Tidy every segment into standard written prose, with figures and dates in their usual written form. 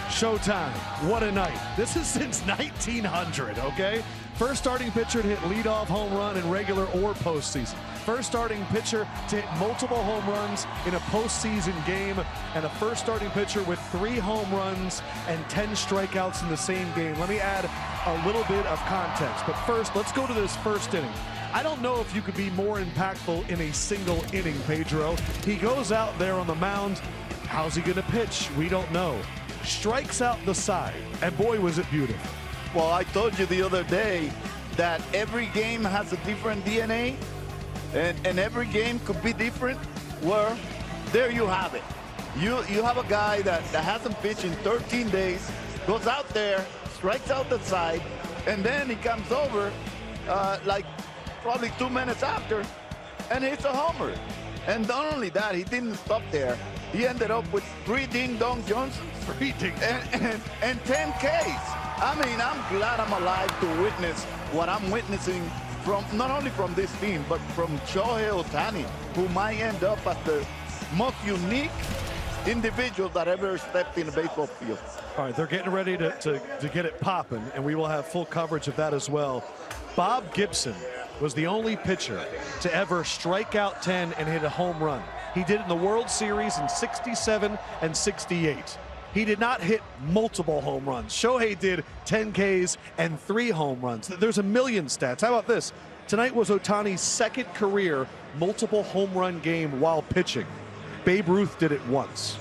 Showtime. What a night. This is since 1900, okay? First starting pitcher to hit leadoff home run in regular or postseason. First starting pitcher to hit multiple home runs in a postseason game, and a first starting pitcher with 3 home runs and 10 strikeouts in the same game. Let me add a little bit of context, but first, let's go to this first inning. I don't know if you could be more impactful in a single inning, Pedro. He goes out there on the mound. How's he gonna pitch? We don't know. Strikes out the side, and boy, was it beautiful. Well, I told you the other day that every game has a different DNA, and every game could be different. Well, there you have it. You have a guy that hasn't pitched in 13 days, goes out there, strikes out the side, and then he comes over like probably 2 minutes after and hits a homer. And not only that, he didn't stop there. He ended up with 3 ding-dong Johnsons and 10 Ks. I mean, I'm glad I'm alive to witness what I'm witnessing from not only from this team, but from Shohei Ohtani, who might end up as the most unique individual that ever stepped in a baseball field. All right, they're getting ready to get it popping, and we will have full coverage of that as well. Bob Gibson was the only pitcher to ever strike out 10 and hit a home run. He did it in the World Series in '67 and '68. He did not hit multiple home runs. Shohei did 10 Ks and 3 home runs. There's a million stats. How about this? Tonight was Ohtani's second career multiple home run game while pitching. Babe Ruth did it once.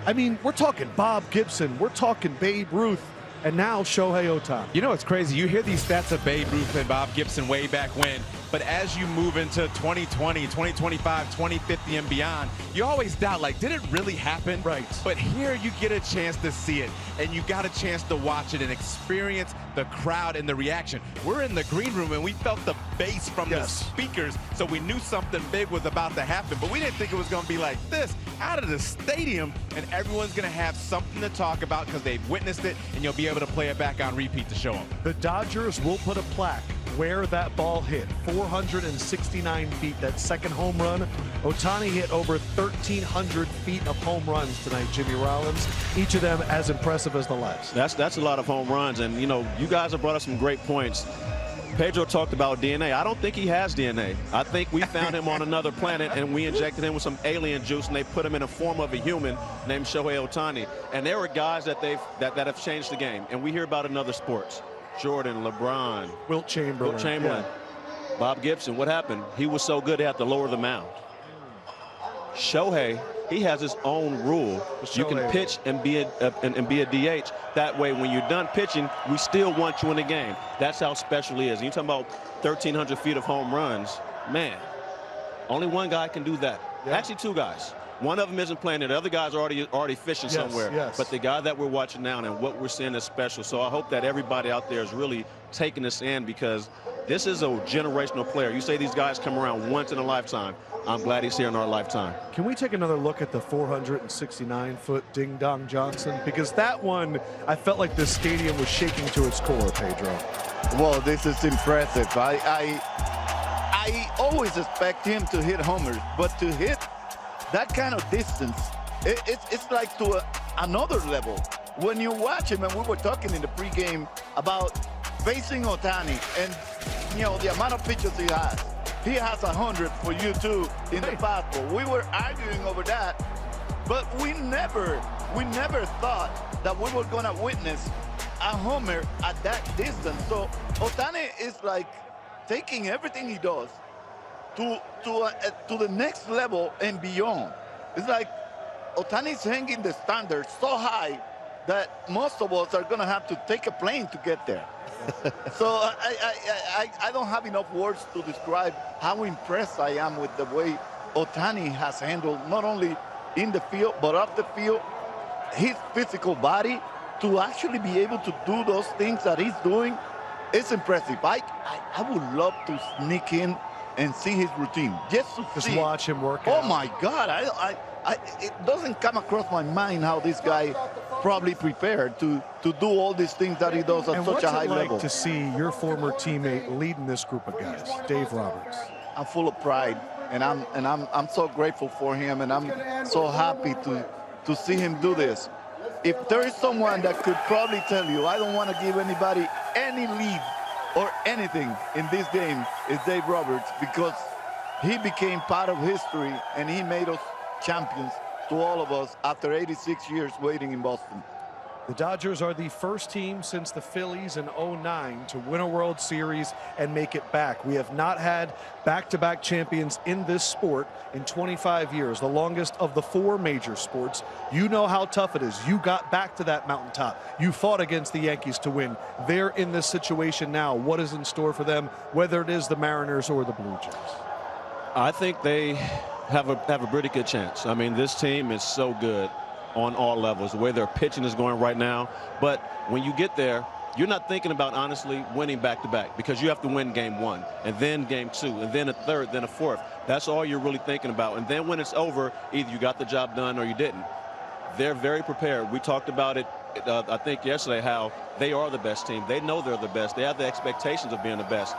I mean, we're talking Bob Gibson, we're talking Babe Ruth, and now Shohei Ohtani. You know, it's crazy. You hear these stats of Babe Ruth and Bob Gibson way back when, but as you move into 2020, 2025, 2050 and beyond, you always doubt, like, did it really happen? Right. But here you get a chance to see it, and you got a chance to watch it and experience the crowd and the reaction. We're in the green room, and we felt the bass from the speakers, so we knew something big was about to happen, but we didn't think it was going to be like this out of the stadium, and everyone's going to have something to talk about because they've witnessed it, and you'll be able to play it back on repeat to show them. The Dodgers will put a plaque where that ball hit. 469 feet, that second home run. Ohtani hit over 1,300 feet of home runs tonight, Jimmy Rollins. Each of them as impressive as the last. That's a lot of home runs, and you know, you guys have brought up some great points. Pedro talked about DNA. I don't think he has DNA. I think we found him on another planet, and we injected him with some alien juice, and they put him in a form of a human named Shohei Ohtani. And there are guys that have changed the game, and we hear about it in other sports. Jordan, LeBron, Wilt Chamberlain. Yeah. Bob Gibson. What happened? He was so good they had to lower the mound. Shohei, he has his own rule. You can pitch and be a DH. That way, when you're done pitching, we still want you in the game. That's how special he is. And you're talking about 1,300 feet of home runs. Man, only one guy can do that. Yeah. Actually, 2 guys. One of them isn't playing it. The other guy's already fishing somewhere. Yes. But the guy that we're watching now and what we're seeing is special. So I hope that everybody out there is really taking this in, because this is a generational player. You say these guys come around once in a lifetime. I'm glad he's here in our lifetime. Can we take another look at the 469-foot Ding Dong Johnson? Because that one, I felt like the stadium was shaking to its core, Pedro. Well, this is impressive. I always expect him to hit homers, but to hit that kind of distance, it's like to another level. When you watch him, and we were talking in the pregame about facing Ohtani and, you know, the amount of pitches he has. He has 100 for you too in the fastball. We were arguing over that, but we never thought that we were gonna witness a homer at that distance. So Ohtani is like taking everything he does to the next level and beyond. It's like Ohtani's hanging the standard so high that most of us are gonna have to take a plane to get there. So I don't have enough words to describe how impressed I am with the way Ohtani has handled not only in the field but off the field, his physical body to actually be able to do those things that he's doing. It's impressive. I would love to sneak in and see his routine. Just watch him work out. Oh my God, it doesn't come across my mind how this guy probably prepared to do all these things that he does at such a high level. And what's it like to see your former teammate leading this group of guys, Dave Roberts? I'm full of pride, and I'm so grateful for him, and I'm so happy to see him do this. if there is someone that could probably tell you, I don't want to give anybody any lead or anything in this game, is Dave Roberts, because he became part of history and he made us champions to all of us after 86 years waiting in Boston. The Dodgers are the first team since the Phillies in '09 to win a World Series and make it back. We have not had back-to-back champions in this sport in 25 years, the longest of the 4 major sports. You know how tough it is. You got back to that mountaintop. You fought against the Yankees to win. They're in this situation now. What is in store for them, whether it is the Mariners or the Blue Jays? I think they have a pretty good chance. I mean, this team is so good on all levels, the way their pitching is going right now. But when you get there, you're not thinking about, honestly, winning back-to-back, because you have to win game 1 and then game 2 and then a third, then a fourth. That's all you're really thinking about. And then when it's over, either you got the job done or you didn't. They're very prepared. We talked about it, I think, yesterday, how they are the best team. They know they're the best. They have the expectations of being the best.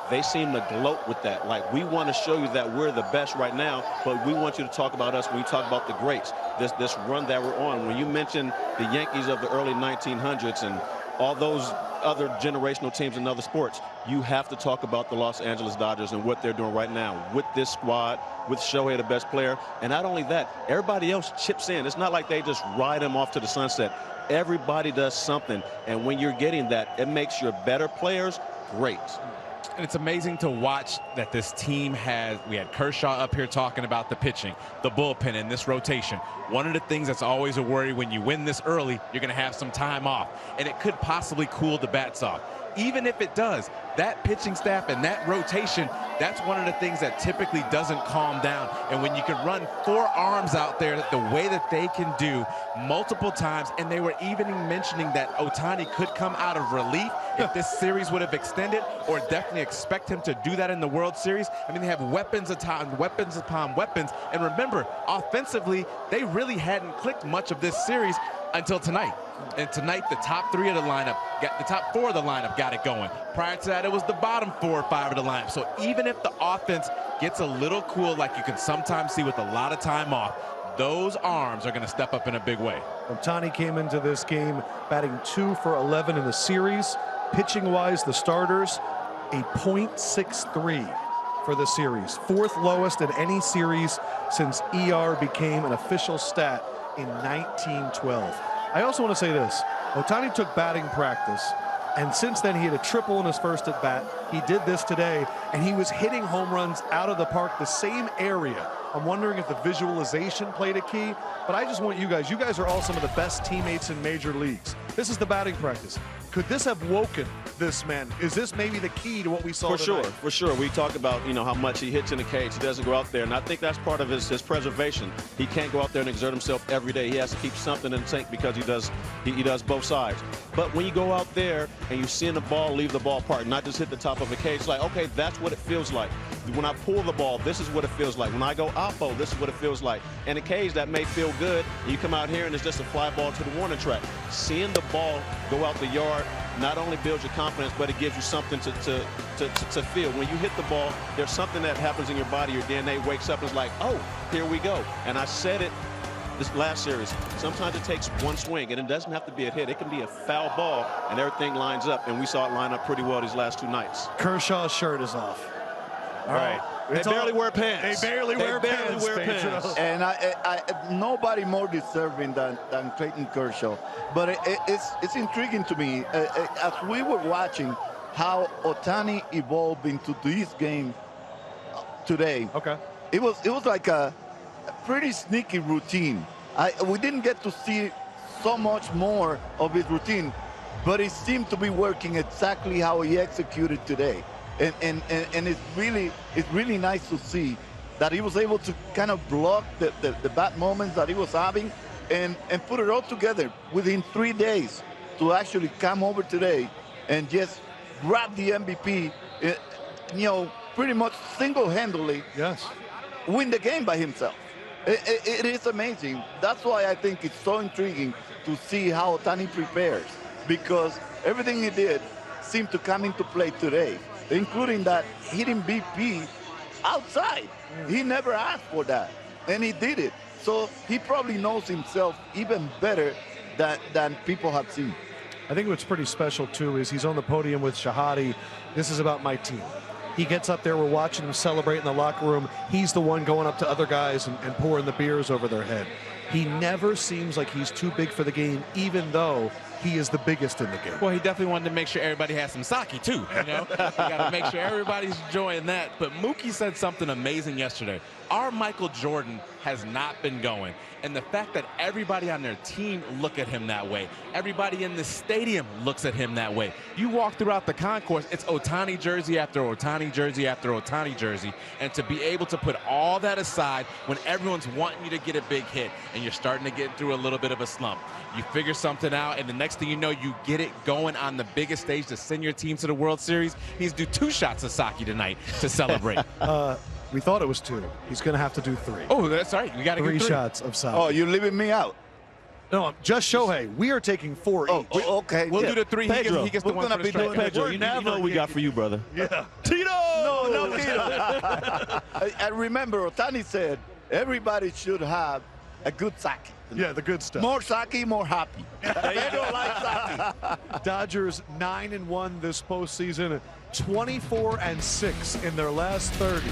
They seem to gloat with that. Like, we want to show you that we're the best right now, but we want you to talk about us when you talk about the greats, this run that we're on. When you mention the Yankees of the early 1900s and all those other generational teams in other sports, you have to talk about the Los Angeles Dodgers and what they're doing right now with this squad, with Shohei, the best player. And not only that, everybody else chips in. It's not like they just ride him off to the sunset. Everybody does something. And when you're getting that, it makes your better players great. And it's amazing to watch that this team has. We had Kershaw up here talking about the pitching, the bullpen, and this rotation. One of the things that's always a worry when you win this early, you're going to have some time off, and it could possibly cool the bats off. Even if it does, that pitching staff and that rotation, that's one of the things that typically doesn't calm down. And when you can run 4 arms out there the way that they can do multiple times, and they were even mentioning that Ohtani could come out of relief if this series would have extended, or definitely expect him to do that in the World Series. I mean, they have weapons upon weapons upon weapons. And remember, offensively, they really hadn't clicked much of this series until tonight. And tonight, the top 3 of the lineup, the top 4 of the lineup got it going. Prior to that, it was the bottom 4 or 5 of the lineup. So even if the offense gets a little cool, like you can sometimes see with a lot of time off, those arms are going to step up in a big way. Ohtani came into this game batting 2 for 11 in the series. Pitching-wise, the starters, a .63 for the series. 4th lowest in any series since ER became an official stat in 1912. I also want to say this. Ohtani took batting practice, and since then he had a triple in his first at bat. He did this today, and he was hitting home runs out of the park, the same area. I'm wondering if the visualization played a key, but I just want you guys are all some of the best teammates in major leagues. This is the batting practice. Could this have woken this man? Is this maybe the key to what we saw tonight? For sure. We talk about, you know, how much he hits in the cage. He doesn't go out there, and I think that's part of his preservation. He can't go out there and exert himself every day. He has to keep something in the tank because he does both sides. But when you go out there and you're seeing the ball leave the ballpark, not just hit the top of a cage, like, okay, that's what it feels like. When I pull the ball, this is what it feels like. When I go oppo, this is what it feels like. In a cage, that may feel good. And you come out here and it's just a fly ball to the warning track. Seeing the ball go out the yard not only builds your confidence, but it gives you something to feel. When you hit the ball, there's something that happens in your body. Your DNA wakes up and is like, oh, here we go. And I said it this last series. Sometimes it takes one swing, and it doesn't have to be a hit. It can be a foul ball, and everything lines up. And we saw it line up pretty well these last 2 nights. Kershaw's shirt is off. All right. They barely wear pants. They barely wear pants. And nobody more deserving than Clayton Kershaw. But it's intriguing to me as we were watching how Ohtani evolved into this game today. Okay. It was like a pretty sneaky routine. We didn't get to see so much more of his routine, but it seemed to be working exactly how he executed today. And it's really nice to see that he was able to kind of block the bad moments that he was having and put it all together within 3 days to actually come over today and just grab the MVP, you know, pretty much single-handedly. Yes. Win the game by himself. It is amazing. That's why I think it's so intriguing to see how Ohtani prepares, because everything he did seemed to come into play today, including that hitting BP outside. He never asked for that, and he did it. So he probably knows himself even better than people have seen. I think what's pretty special, too, is he's on the podium with Shahadi. This is about my team. He gets up there. We're watching him celebrate in the locker room. He's the one going up to other guys and pouring the beers over their head. He never seems like he's too big for the game, even though he is the biggest in the game. Well, he definitely wanted to make sure everybody has some sake, too. You know, you got to make sure everybody's enjoying that. But Mookie said something amazing yesterday. Our Michael Jordan has not been going. And the fact that everybody on their team look at him that way, everybody in the stadium looks at him that way. You walk throughout the concourse, it's Ohtani jersey after Ohtani jersey after Ohtani jersey. And to be able to put all that aside when everyone's wanting you to get a big hit and you're starting to get through a little bit of a slump, you figure something out, and the next thing you know, you get it going on the biggest stage to send your team to the World Series. He's do 2 shots of sake tonight to celebrate. We thought it was 2. He's going to have to do 3. Oh, that's right. We got to 3 get 3 shots of sake. Oh, you're leaving me out. No, just Shohei. We are taking 4 each. Oh, okay. We'll yeah. do the 3. Pedro, He gets the we're 1 gonna for the be doing strike. Pedro, you know what we got for you, brother. Yeah. Tito! No, no, Tito. I remember Ohtani said everybody should have a good sake. Yeah, the good stuff. More sake, more happy. Pedro likes sake. Dodgers 9-1 this postseason, 24-6 in their last 30.